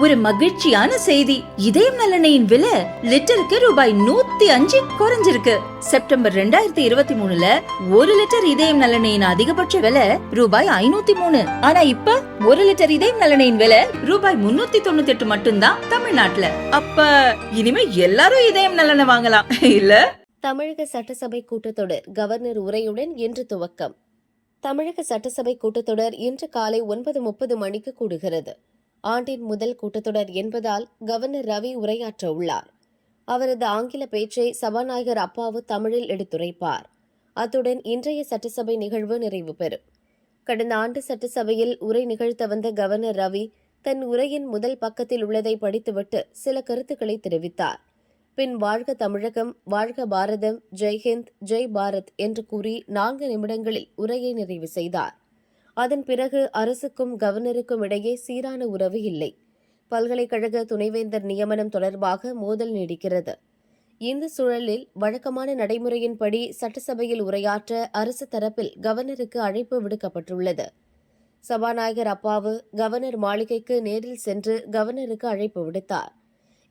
ஒரு மகிழ்ச்சியான செய்தி. இதயம் நல்லெண்ணெயின் விலை லிட்டருக்கு ரூபாய் 105 குறைஞ்சிருக்கு. செப்டம்பர் 2023ல 1 லிட்டர் இதயம் நல்லெண்ணெயின் அதிகபட்ச விலை ரூபாய் 503. ஆனா இப்ப 1 லிட்டர் இதயம் நல்லெண்ணெயின் விலை ரூபாய் 398 மட்டும்தான் தமிழ்நாட்டுல. அப்ப இனிமே எல்லாரும் இதயம் நல்லெண்ணெய் வாங்கலாம் இல்ல? தமிழக சட்டசபை கூட்டத்தொடர் கவர்னர் உரையுடன் இன்று துவக்கம். தமிழக சட்டசபை கூட்டத்தொடர் இன்று காலை 9:30 மணிக்கு கூடுகிறது. ஆண்டின் முதல் கூட்டத்தொடர் என்பதால் கவர்னர் ரவி உரையாற்ற உள்ளார். அவரது ஆங்கில பேச்சை சபாநாயகர் அப்பாவு தமிழில் எடுத்துரைப்பார். அத்துடன் இன்றைய சட்டசபை நிகழ்வு நிறைவு பெறும். கடந்த ஆண்டு சட்டசபையில் உரை நிகழ்த்த வந்த கவர்னர் ரவி தன் உரையின் முதல் பக்கத்தில் உள்ளதை படித்துவிட்டு சில கருத்துக்களை தெரிவித்தார். பின் வாழ்க தமிழகம், வாழ்க பாரதம், ஜெய்ஹிந்த், ஜெய் பாரத் என்று கூறி 4 நிமிடங்களில் உரையை நிறைவு செய்தார். அதன் பிறகு அரசுக்கும் கவர்னருக்கும் இடையே சீரான உறவு இல்லை. பல்கலைக்கழக துணைவேந்தர் நியமனம் தொடர்பாக மோதல் நீடிக்கிறது. இந்த சூழலில் வழக்கமான நடைமுறையின்படி சட்டசபையில் உரையாற்ற அரசு தரப்பில் கவர்னருக்கு அழைப்பு விடுக்கப்பட்டுள்ளது. சபாநாயகர் அப்பாவு கவர்னர் மாளிகைக்கு நேரில் சென்று கவர்னருக்கு அழைப்பு விடுத்தார்.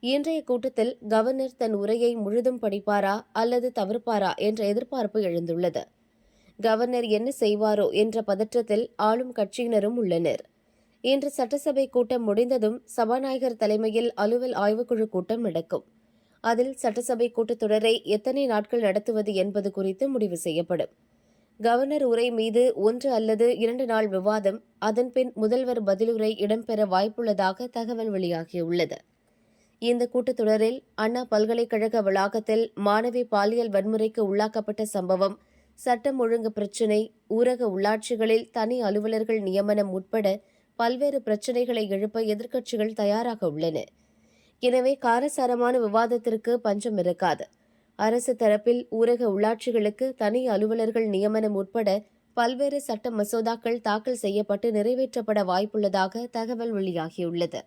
இன்றைய கூட்டத்தில் கவர்னர் தன் உரையை முழுதும் படிப்பாரா அல்லது தவிர்ப்பாரா என்ற எதிர்பார்ப்பு எழுந்துள்ளது. கவர்னர் என்ன செய்வாரோ என்ற பதற்றத்தில் ஆளும் கட்சியினரும் உள்ளனர். இன்று சட்டசபை கூட்டம் முடிந்ததும் சபாநாயகர் தலைமையில் அலுவல் ஆய்வுக்குழு கூட்டம் நடக்கும். அதில் சட்டசபை கூட்டத்தொடரை எத்தனை நாட்கள் நடத்துவது என்பது குறித்து முடிவு செய்யப்படும். கவர்னர் உரை மீது 1 அல்லது 2 நாள் விவாதம், அதன்பின் முதல்வர் பதிலுரை இடம்பெற வாய்ப்புள்ளதாக தகவல் வெளியாகியுள்ளது. இந்த கூட்டத்தொடரில் அண்ணா பல்கலைக்கழக வளாகத்தில் மாணவி பாலியல் வன்முறைக்கு உள்ளாக்கப்பட்ட சம்பவம், சட்டம் ஒழுங்கு பிரச்சினை, ஊரக உள்ளாட்சிகளில் தனி அலுவலர்கள் நியமனம் உட்பட பல்வேறு பிரச்சினைகளை எழுப்ப எதிர்க்கட்சிகள் தயாராக உள்ளன. எனவே காரசாரமான விவாதத்திற்கு பஞ்சம் இருக்காது. அரசு தரப்பில் ஊரக உள்ளாட்சிகளுக்கு தனி அலுவலர்கள் நியமனம் உட்பட பல்வேறு சட்ட மசோதாக்கள் தாக்கல் செய்யப்பட்டு நிறைவேற்றப்பட வாய்ப்புள்ளதாக தகவல் வெளியாகியுள்ளது.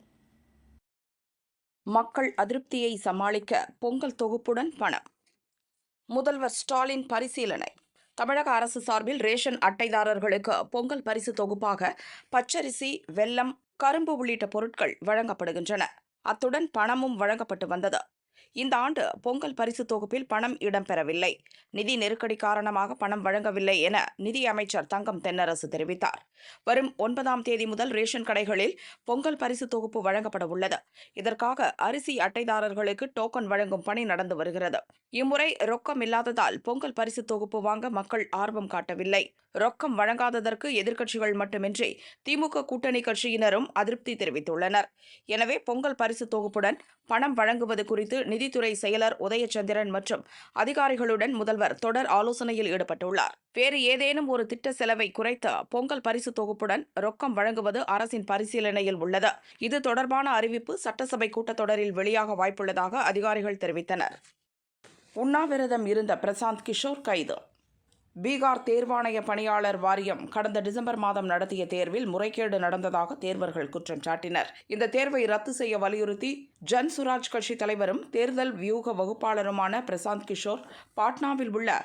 மக்கள் அதிருப்தியை சமாளிக்க பொங்கல் தொகுப்புடன் பணம். முதல்வர் ஸ்டாலின் பரிசீலனை. தமிழக அரசு சார்பில் ரேஷன் அட்டைதாரர்களுக்கு பொங்கல் பரிசு தொகுப்பாக பச்சரிசி, வெல்லம், கரும்பு உள்ளிட்ட பொருட்கள் வழங்கப்படுகின்றன. அத்துடன் பணமும் வழங்கப்பட்டு வந்தது. இந்த ஆண்டு பொங்கல் பரிசு தொகுப்பில் பணம் இடம்பெறவில்லை. நிதி நெருக்கடி காரணமாக பணம் வழங்கவில்லை என நிதியமைச்சர் தங்கம் தென்னரசு தெரிவித்தார். வரும் 9ஆம் தேதி முதல் ரேஷன் கடைகளில் பொங்கல் பரிசு தொகுப்பு வழங்கப்பட உள்ளது. இதற்காக அரிசி அட்டைதாரர்களுக்கு டோக்கன் வழங்கும் பணி நடந்து வருகிறது. இம்முறை ரொக்கம் இல்லாததால் பொங்கல் பரிசு தொகுப்பு வாங்க மக்கள் ஆர்வம் காட்டவில்லை. ரொக்கம் வழங்காததற்கு எதிர்க்கட்சிகள் மட்டுமின்றி திமுக கூட்டணி கட்சியினரும் அதிருப்தி தெரிவித்துள்ளனர். எனவே பொங்கல் பரிசு தொகுப்புடன் பணம் வழங்குவது குறித்து நிதித்துறை செயலர் உதயச்சந்திரன் மற்றும் அதிகாரிகளுடன் முதல்வர் தொடர் ஆலோசனையில் ஈடுபட்டுள்ளார். வேறு ஏதேனும் ஒரு திட்ட செலவை குறைத்து பொங்கல் பரிசு தொகுப்புடன் ரொக்கம் வழங்குவது அரசின் பரிசீலனையில் உள்ளது. இது தொடர்பான அறிவிப்பு சட்டசபை கூட்டத்தொடரில் வெளியாக வாய்ப்புள்ளதாக அதிகாரிகள் தெரிவித்தனர். உண்ணாவிரதம் இருந்த பிரசாந்த் கிஷோர் கைது. பீகார் தேர்வாணைய பணியாளர் வாரியம் கடந்த டிசம்பர் மாதம் நடத்திய தேர்வில் முறைகேடு நடந்ததாக தேர்வர்கள் குற்றம் சாட்டினர். இந்த தேர்வை ரத்து செய்ய வலியுறுத்தி ஜன்சுராஜ் கட்சி தலைவரும் தேர்தல் வியூக வகுப்பாளருமான பிரசாந்த் கிஷோர் பாட்னாவில் உள்ள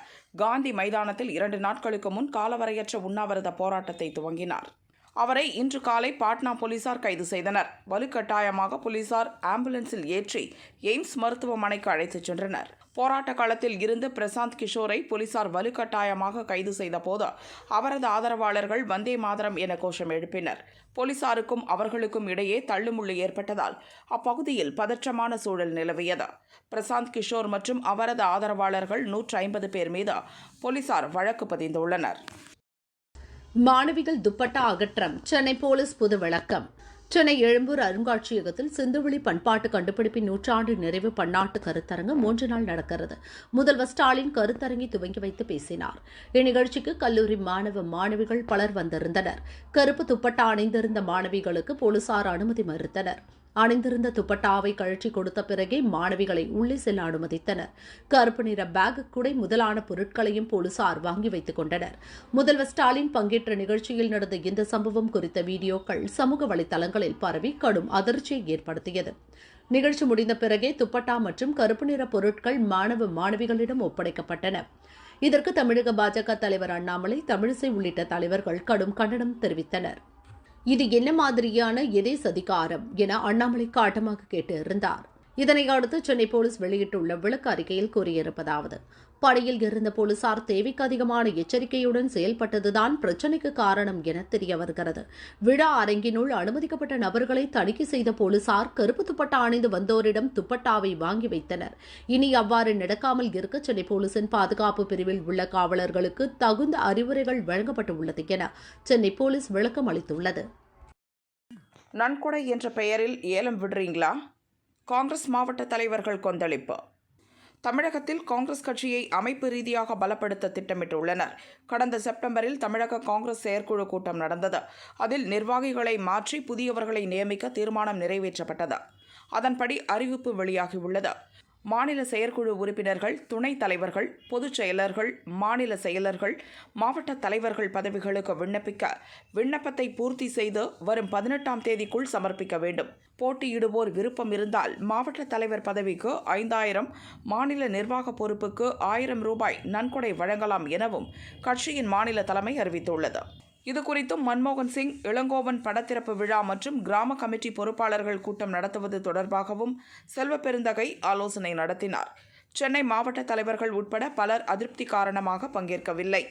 காந்தி மைதானத்தில் 2 நாட்களுக்கு முன் காலவரையற்ற உண்ணாவிரத போராட்டத்தை துவங்கினார். அவரை இன்று காலை பாட்னா போலீசார் கைது செய்தனர். வலுக்கட்டாயமாக போலீசார் ஆம்புலன்ஸில் ஏற்றி எய்ம்ஸ் மருத்துவமனைக்கு அழைத்துச் சென்றனர். போராட்ட களத்தில் இருந்து பிரசாந்த் கிஷோரை போலீசார் வலுக்கட்டாயமாக கைது செய்தபோது அவரது ஆதரவாளர்கள் வந்தே மாதரம் என கோஷம் எழுப்பினர். போலீசாருக்கும் அவர்களுக்கும் இடையே தள்ளுமுள்ளு ஏற்பட்டதால் அப்பகுதியில் பதற்றமான சூழல் நிலவியது. பிரசாந்த் கிஷோர் மற்றும் அவரது ஆதரவாளர்கள் 150 பேர் மீது போலீசார் வழக்கு பதிந்துள்ளனர். மாணவிகள் துப்பட்டா அகற்றம் சென்னை போலீஸ் பொது விளக்கம். சென்னை எழும்பூர் அருங்காட்சியகத்தில் சிந்துவெளி பண்பாட்டு கண்டுபிடிப்பின் 100ஆண்டு நிறைவு பன்னாட்டு கருத்தரங்கு 3 நாள் நடக்கிறது. முதல்வர் ஸ்டாலின் கருத்தரங்கை துவங்கி வைத்து பேசினார். இந்நிகழ்ச்சிக்கு கல்லூரி மாணவ மாணவிகள் பலர் வந்திருந்தனர். கருப்பு துப்பட்டா அணிந்திருந்த மாணவிகளுக்கு போலீசார் அனுமதி மறுத்தனர். அணிந்திருந்த துப்பட்டாவை கழற்றி கொடுத்த பிறகே மாணவிகளை உள்ளே செல்ல அனுமதித்தனர். கருப்பு நிற பேக், குடை முதலான பொருட்களையும் போலீசார் வாங்கி வைத்துக் கொண்டனர். முதல்வர் ஸ்டாலின் பங்கேற்ற நிகழ்ச்சியில் நடந்த இந்த சம்பவம் குறித்த வீடியோக்கள் சமூக வலைதளங்களில் பரவி கடும் அதிர்ச்சியை ஏற்படுத்தியது. நிகழ்ச்சி முடிந்த பிறகே துப்பட்டா மற்றும் கருப்பு நிற பொருட்கள் மாணவ மாணவிகளிடம் ஒப்படைக்கப்பட்டன. இதற்கு தமிழக பாஜக தலைவர் அண்ணாமலை, தமிழிசை உள்ளிட்ட தலைவர்கள் கடும் கண்டனம் தெரிவித்தனர். இது என்ன மாதிரியான எதே சதிகாரம் என அண்ணாமலை காட்டமாக கேட்டிருந்தார். இதனை அடுத்து சென்னை போலீஸ் வெளியிட்டுள்ள விளக்க அறிக்கையில் கூறியிருப்பதாவது: படையில் இருந்த போலீசார் தேவைக்கு அதிகமான எச்சரிக்கையுடன் செயல்பட்டதுதான் பிரச்சினைக்கு காரணம் என தெரிய வருகிறது. விழா அரங்கினுள் அனுமதிக்கப்பட்ட நபர்களை தணிக்கை செய்த போலீசார் கருப்பு துப்பட்டா அணிந்து வந்தோரிடம் துப்பட்டாவை வாங்கி வைத்தனர். இனி அவ்வாறு நடக்காமல் இருக்க சென்னை போலீசின் பாதுகாப்பு பிரிவில் உள்ள காவலர்களுக்கு தகுந்த அறிவுரைகள் வழங்கப்பட்டுள்ளது என சென்னை போலீஸ் விளக்கம் அளித்துள்ளது. நன்கொடை என்ற பெயரில் ஏலம் விடுறீங்களா? காங்கிரஸ் மாவட்ட தலைவர்கள் கொந்தளிப்பு. தமிழகத்தில் காங்கிரஸ் கட்சியை அமைப்பு ரீதியாக பலப்படுத்த திட்டமிட்டுள்ளனர். கடந்த செப்டம்பரில் தமிழக காங்கிரஸ் செயற்குழு கூட்டம் நடந்தது. அதில் நிர்வாகிகளை மாற்றி புதியவர்களை நியமிக்க தீர்மானம் நிறைவேற்றப்பட்டது. அதன்படி அறிவிப்பு வெளியாகியுள்ளது. மாநில செயற்குழு உறுப்பினர்கள், துணைத் தலைவர்கள், பொதுச் செயலர்கள், மாநில செயலர்கள், மாவட்ட தலைவர்கள் பதவிகளுக்கு விண்ணப்பிக்க விண்ணப்பத்தை பூர்த்தி செய்து வரும் 18ஆம் தேதிக்குள் சமர்ப்பிக்க வேண்டும். போட்டியிடுவோர் விருப்பம் இருந்தால் மாவட்ட தலைவர் பதவிக்கு 5000, மாநில நிர்வாக பொறுப்புக்கு 1000 ரூபாய் நன்கொடை வழங்கலாம் எனவும் கட்சியின் மாநில தலைமை அறிவித்துள்ளது. இதுகுறித்தும் மன்மோகன் சிங் இளங்கோவன் படத்திறப்பு விழா மற்றும் கிராம கமிட்டி பொறுப்பாளர்கள் கூட்டம் நடத்துவது தொடர்பாகவும் செல்வ பெருந்தகை ஆலோசனை நடத்தினார். சென்னை மாவட்ட தலைவர்கள் உட்பட பலர் அதிருப்தி காரணமாக பங்கேற்கவில்லை.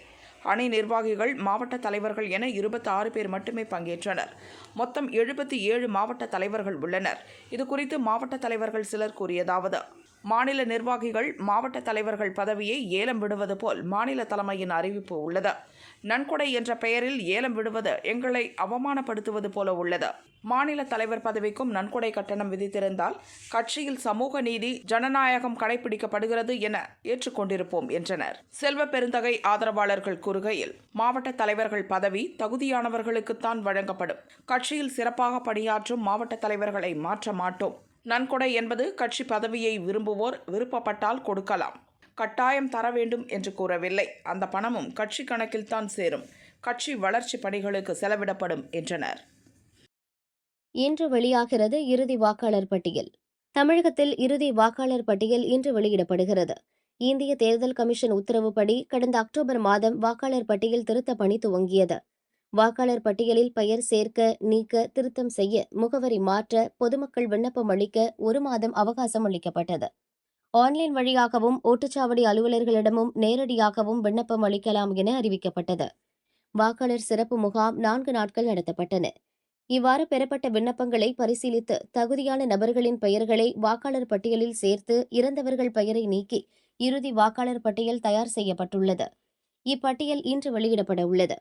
அணி நிர்வாகிகள், மாவட்ட தலைவர்கள் என 26 பேர் மட்டுமே பங்கேற்றனர். மொத்தம் 77 மாவட்ட தலைவர்கள் உள்ளனர். இதுகுறித்து மாவட்ட தலைவர்கள் சிலர் கூறியதாவது: மாநில நிர்வாகிகள், மாவட்ட தலைவர்கள் பதவியை ஏலம் விடுவது போல் மாநில தலைமையின் அறிவிப்பு உள்ளது. நன்கொடை என்ற பெயரில் ஏலம் விடுவது எங்களை அவமானப்படுத்துவது போல உள்ளது. மாநில தலைவர் பதவிக்கும் நன்கொடை கட்டணம் விதித்திருந்தால் கட்சியில் சமூக நீதி, ஜனநாயகம் கடைபிடிக்கப்படுகிறது என ஏற்றுக்கொண்டிருப்போம் என்றனர். செல்வ பெருந்தகை ஆதரவாளர்கள் கூறுகையில், மாவட்ட தலைவர்கள் பதவி தகுதியானவர்களுக்குத்தான் வழங்கப்படும். கட்சியில் சிறப்பாக பணியாற்றும் மாவட்ட தலைவர்களை மாற்ற மாட்டோம். நன்கொடை என்பது கட்சி பதவியை விரும்புவோர் விருப்பப்பட்டால் கொடுக்கலாம், கட்டாயம் தர வேண்டும் என்று கூறவில்லை. அந்த பணமும் கட்சி கணக்கில் தான் சேரும். கட்சி வளர்ச்சி பணிகளுக்கு செலவிடப்படும் என்றனர். இன்று வெளியாகிறது இறுதி வாக்காளர் பட்டியல். தமிழகத்தில் இறுதி வாக்காளர் பட்டியல் இன்று வெளியிடப்படுகிறது. இந்திய தேர்தல் கமிஷன் உத்தரவுப்படி கடந்த அக்டோபர் மாதம் வாக்காளர் பட்டியல் திருத்த பணி துவங்கியது. வாக்காளர் பட்டியலில் பெயர் சேர்க்க, நீக்க, திருத்தம் செய்ய, முகவரி மாற்ற பொதுமக்கள் விண்ணப்பம் அளிக்க 1 மாதம் அவகாசம் அளிக்கப்பட்டது. ஆன்லைன் வழியாகவும் ஓட்டுச்சாவடி அலுவலர்களிடமும் நேரடியாகவும் விண்ணப்பம் அளிக்கலாம் என அறிவிக்கப்பட்டது. வாக்காளர் சிறப்பு முகாம் 4 நாட்கள் நடத்தப்பட்டன. இவ்வாறு பெறப்பட்ட விண்ணப்பங்களை பரிசீலித்து தகுதியான நபர்களின் பெயர்களை வாக்காளர் பட்டியலில் சேர்த்து இறந்தவர்கள் பெயரை நீக்கி இறுதி வாக்காளர் பட்டியல் தயார் செய்யப்பட்டுள்ளது. இப்பட்டியல் இன்று வெளியிடப்பட உள்ளது.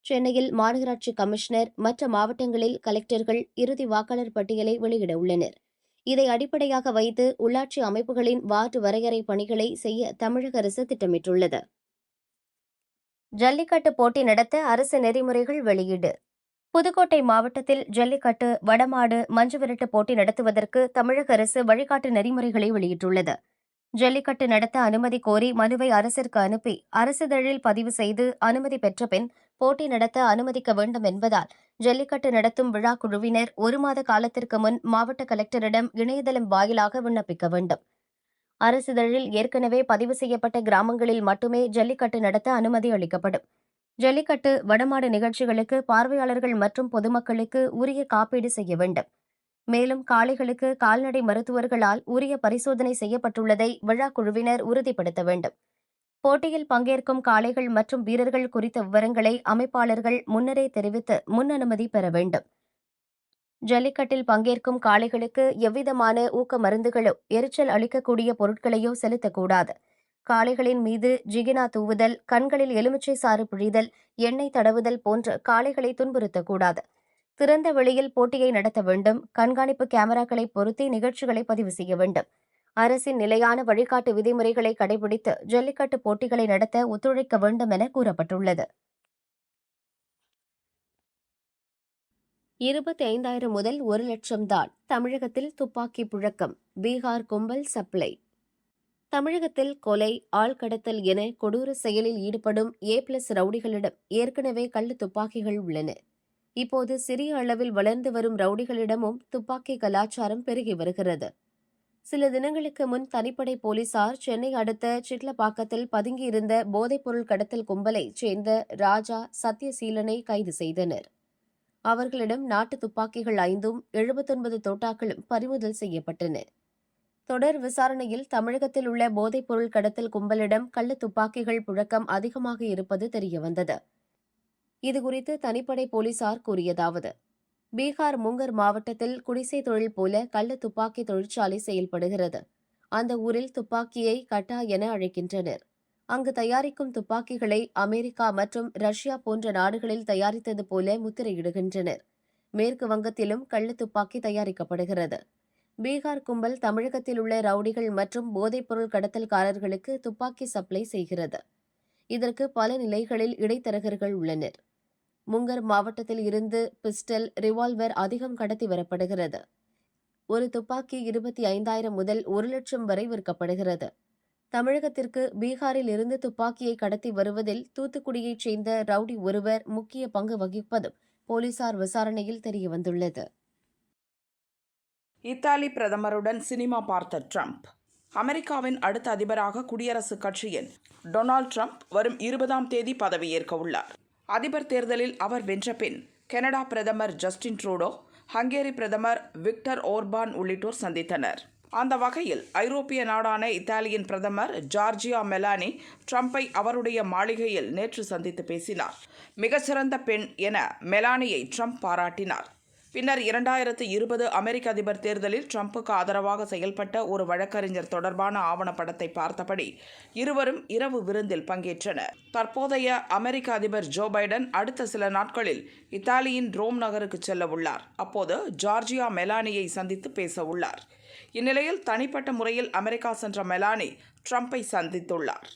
சென்னையில் மாநகராட்சி கமிஷனர், மற்ற மாவட்டங்களில் கலெக்டர்கள் இறுதி வாக்காளர் பட்டியலை வெளியிட உள்ளனர். இதை அடிப்படையாக வைத்து உள்ளாட்சி அமைப்புகளின் வார்டு வரையறை பணிகளை செய்ய தமிழக அரசு திட்டமிட்டுள்ளது. ஜல்லிக்கட்டு போட்டி நடத்த அரசு நெறிமுறைகள் வெளியீடு. புதுக்கோட்டை மாவட்டத்தில் ஜல்லிக்கட்டு, வடமாடு, மஞ்சுவிரட்டு போட்டி நடத்துவதற்கு தமிழக அரசு வழிகாட்டு நெறிமுறைகளை வெளியிட்டுள்ளது. ஜல்லிக்கட்டு நடத்த அனுமதி கோரி மனுவை அரசிற்கு அனுப்பி அரசிதழில் பதிவு செய்து அனுமதி பெற்ற பின் போட்டி நடத்த அனுமதிக்க வேண்டும் என்பதால் ஜல்லிக்கட்டு நடத்தும் விழா குழுவினர் 1 மாத காலத்திற்கு முன் மாவட்ட கலெக்டரிடம் இணையதளம் வாயிலாக விண்ணப்பிக்க வேண்டும். அரசிதழில் ஏற்கனவே பதிவு செய்யப்பட்ட கிராமங்களில் மட்டுமே ஜல்லிக்கட்டு நடத்த அனுமதி அளிக்கப்படும். ஜல்லிக்கட்டு, வடமாடு நிகழ்ச்சிகளுக்கு பார்வையாளர்கள் மற்றும் பொதுமக்களுக்கு உரிய காப்பீடு செய்ய வேண்டும். மேலும் காளைகளுக்கு கால்நடை மருத்துவர்களால் உரிய பரிசோதனை செய்யப்பட்டுள்ளதை விழா குழுவினர் உறுதிப்படுத்த வேண்டும். போட்டியில் பங்கேற்கும் காளைகள் மற்றும் வீரர்கள் குறித்த விவரங்களை அமைப்பாளர்கள் முன்னரே தெரிவித்து முன் அனுமதி பெற வேண்டும். ஜல்லிக்கட்டில் பங்கேற்கும் காளைகளுக்கு எவ்விதமான ஊக்க மருந்துகளோ, எரிச்சல் அளிக்கக்கூடிய பொருட்களையோ செலுத்தக்கூடாது. காளைகளின் மீது ஜிகினா தூவுதல், கண்களில் எலுமிச்சை சாறு பிழிதல், எண்ணெய் தடவுதல் போன்ற காளைகளை துன்புறுத்தக்கூடாது. திறந்த வெளியில் போட்டியை நடத்த வேண்டும். கண்காணிப்பு கேமராக்களை பொருத்தி நிகழ்ச்சிகளை பதிவு செய்ய வேண்டும். அரசின் நிலையான வழிகாட்டு விதிமுறைகளை கடைபிடித்து ஜல்லிக்கட்டு போட்டிகளை நடத்த ஒத்துழைக்க வேண்டும் என கூறப்பட்டுள்ளது. 25,000 முதல் 1 லட்சம் தான் தமிழகத்தில் துப்பாக்கி புழக்கம். பீகார் கும்பல் சப்ளை. தமிழகத்தில் கொலை, ஆள்கடத்தல் என கொடூர செயலில் ஈடுபடும் A+ ரவுடிகளிடம் ஏற்கனவே கள்ளு துப்பாக்கிகள் உள்ளன. இப்போது சிறிய அளவில் வளர்ந்து வரும் ரவுடிகளிடமும் துப்பாக்கி கலாச்சாரம் பெருகி வருகிறது. சில தினங்களுக்கு முன் தனிப்படை போலீசார் சென்னை அடுத்த சிட்லப்பாக்கத்தில் பதுங்கியிருந்த போதைப்பொருள் கடத்தல் கும்பலைச் சேர்ந்த ராஜா, சத்யசீலனை கைது செய்தனர். அவர்களிடம் நாட்டு துப்பாக்கிகள் 5ம் 79 தோட்டாக்களும் பறிமுதல் செய்யப்பட்டன. தொடர் விசாரணையில் தமிழகத்தில் உள்ள போதைப்பொருள் கடத்தல் கும்பலிடம் கள்ள துப்பாக்கிகள் புழக்கம் அதிகமாக இருப்பது தெரியவந்தது. இதுகுறித்து தனிப்படை போலீசார் கூறியதாவது: பீகார் முங்கர் மாவட்டத்தில் குடிசை தொழில் போல கள்ள துப்பாக்கி தொழிற்சாலை செயல்படுகிறது. அந்த ஊரில் துப்பாக்கியை கட்டா என அழைக்கின்றனர். அங்கு தயாரிக்கும் துப்பாக்கிகளை அமெரிக்கா மற்றும் ரஷ்யா போன்ற நாடுகளில் தயாரித்தது போல முத்திரையிடுகின்றனர். மேற்கு வங்கத்திலும் கள்ள துப்பாக்கி தயாரிக்கப்படுகிறது. பீகார் கும்பல் தமிழகத்தில் உள்ள ரவுடிகள் மற்றும் போதைப்பொருள் கடத்தல்காரர்களுக்கு துப்பாக்கி சப்ளை செய்கிறது. இதற்கு பல நிலைகளில் இடைத்தரகர்கள் உள்ளனர். முங்கர் மாவட்டத்தில் இருந்து பிஸ்டல், ரிவால்வர் அதிகம் கடத்தி வரப்படுகிறது. ஒரு துப்பாக்கி 25,000 முதல் 1,00,000 வரை விற்கப்படுகிறது. தமிழகத்திற்கு பீகாரில் இருந்து துப்பாக்கியை கடத்தி வருவதில் தூத்துக்குடியைச் சேர்ந்த ரவுடி ஒருவர் முக்கிய பங்கு வகிப்பதும் போலீசார் விசாரணையில் தெரியவந்துள்ளது. இத்தாலி பிரதமருடன் சினிமா பார்த்த ட்ரம்ப். அமெரிக்காவின் அடுத்த அதிபராக குடியரசுக் கட்சியின் டொனால்ட் ட்ரம்ப் வரும் 20ஆம் தேதி பதவியேற்க உள்ளார். அதிபர் தேர்தலில் அவர் வென்ற பின் கனடா பிரதமர் ஜஸ்டின் ட்ரூடோ, ஹங்கேரி பிரதமர் விக்டர் ஓர்பான் உள்ளிட்டோர் சந்தித்தனர். அந்த வகையில் ஐரோப்பிய நாடான இத்தாலியின் பிரதமர் ஜார்ஜியா மெலானி ட்ரம்பை அவருடைய மாளிகையில் நேற்று சந்தித்து பேசினார். மிகச்சிறந்த பெண் என மெலானியை ட்ரம்ப் பாராட்டினார். பின்னர் 2020 அமெரிக்க அதிபர் தேர்தலில் ட்ரம்புக்கு ஆதரவாக செயல்பட்ட ஒரு வழக்கறிஞர் தொடர்பான ஆவணப்படத்தை பார்த்தபடி இருவரும் இரவு விருந்தில் பங்கேற்றனர். தற்போதைய அமெரிக்க அதிபர் ஜோ பைடன் அடுத்த சில நாட்களில் இத்தாலியின் ரோம் நகருக்கு செல்ல உள்ளார். அப்போது ஜார்ஜியா மெலானியை சந்தித்து பேச உள்ளார். இந்நிலையில் தனிப்பட்ட முறையில் அமெரிக்கா சென்ற மெலானி ட்ரம்பை சந்தித்துள்ளார்.